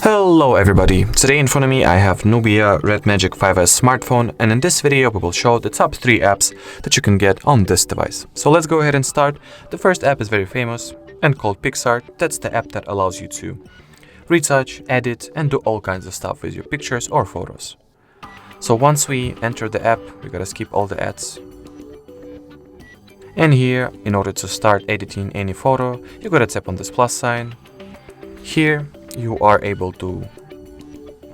Hello everybody, today in front of me I have Nubia Red Magic 5S smartphone, and in this video we will show the top 3 apps that you can get on this device. So let's go ahead and start. The first app is very famous and called PicsArt. That's the app that allows you to retouch, edit and do all kinds of stuff with your pictures or photos. So once we enter the app, we gotta skip all the ads. And here, in order to start editing any photo, you gotta tap on this plus sign. Here you are able to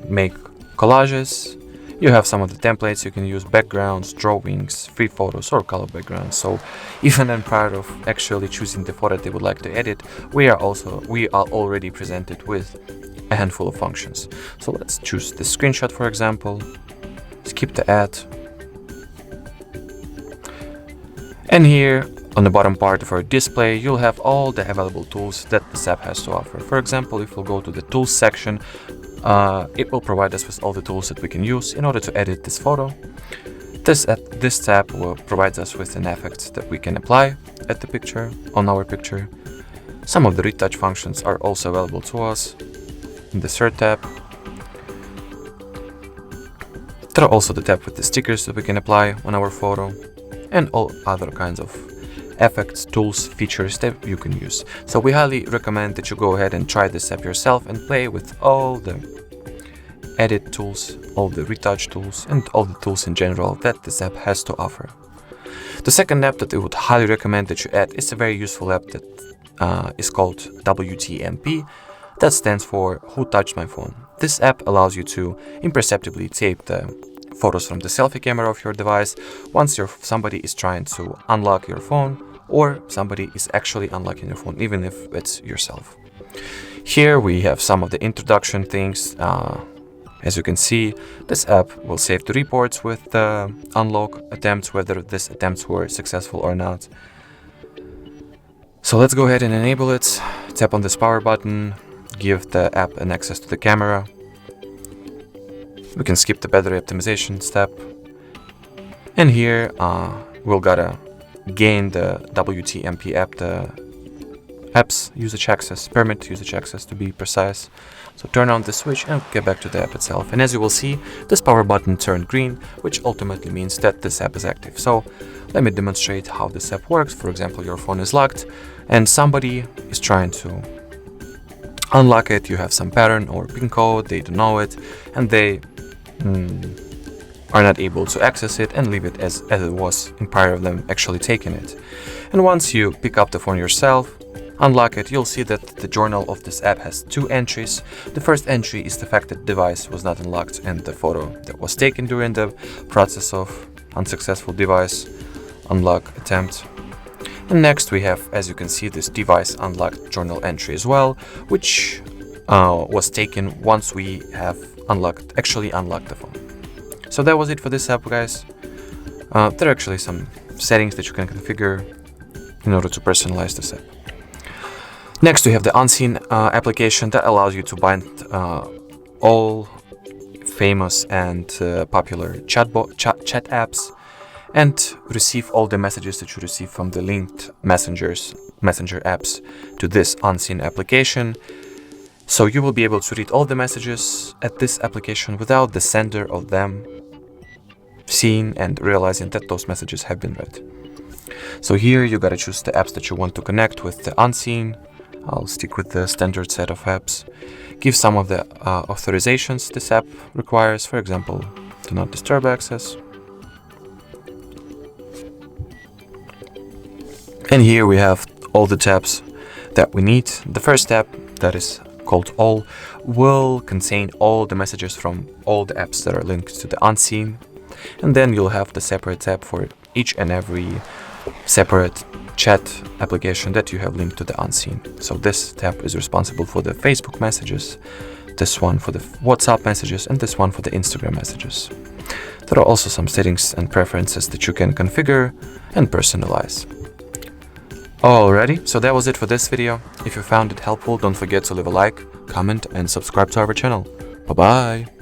make collages. You have some of the templates you can use: backgrounds, drawings, free photos or color backgrounds. So even then, prior of actually choosing the photo they would like to edit, we are already presented with a handful of functions. So let's choose the screenshot, for example, skip the ad, and here on the bottom part of our display, you'll have all the available tools that this app has to offer. For example, if we'll go to the tools section, it will provide us with all the tools that we can use in order to edit this photo. This tab will provide us with an effect that we can apply at the picture, on our picture. Some of the retouch functions are also available to us in the third tab. There are also the tab with the stickers that we can apply on our photo, and all other kinds of effects, tools, features that you can use. So we highly recommend that you go ahead and try this app yourself and play with all the edit tools, all the retouch tools and all the tools in general that this app has to offer. The second app that I would highly recommend that you add is a very useful app that is called WTMP. That stands for Who Touched My Phone. This app allows you to imperceptibly tape the photos from the selfie camera of your device once somebody is trying to unlock your phone, or somebody is actually unlocking your phone, even if it's yourself. Here we have some of the introduction things. As you can see, this app will save the reports with the unlock attempts, whether these attempts were successful or not. So let's go ahead and enable it. Tap on this power button, give the app an access to the camera. We can skip the battery optimization step. And here we'll gotta gain the WTMP app, the app's usage access, permit usage access to be precise. So turn on the switch and get back to the app itself. And as you will see, this power button turned green, which ultimately means that this app is active. So let me demonstrate how this app works. For example, your phone is locked and somebody is trying to unlock it. You have some pattern or PIN code, they don't know it, and they are not able to access it and leave it as it was in prior of them actually taking it. And once you pick up the phone yourself, unlock it, you'll see that the journal of this app has 2 entries. The first entry is the fact that the device was not unlocked and the photo that was taken during the process of unsuccessful device unlock attempt. And next we have, as you can see, this device unlocked journal entry as well, which was taken once we have actually unlocked the phone. So that was it for this app, guys. There are actually some settings that you can configure in order to personalize this app. Next we have the Unseen application that allows you to bind all famous and popular chat apps and receive all the messages that you receive from the linked messenger apps to this Unseen application. So you will be able to read all the messages at this application without the sender of them seeing and realizing that those messages have been read. So here you gotta choose the apps that you want to connect with the Unseen. I'll stick with the standard set of apps. Give some of the authorizations this app requires, for example, do not disturb access. And here we have all the tabs that we need. The first tab, that is called All, will contain all the messages from all the apps that are linked to the Unseen. And then you'll have the separate tab for each and every separate chat application that you have linked to the Unseen. So this tab is responsible for the Facebook messages, this one for the WhatsApp messages, and this one for the Instagram messages. There are also some settings and preferences that you can configure and personalize. Alrighty, so that was it for this video. If you found it helpful, don't forget to leave a like, comment and subscribe to our channel. Bye bye!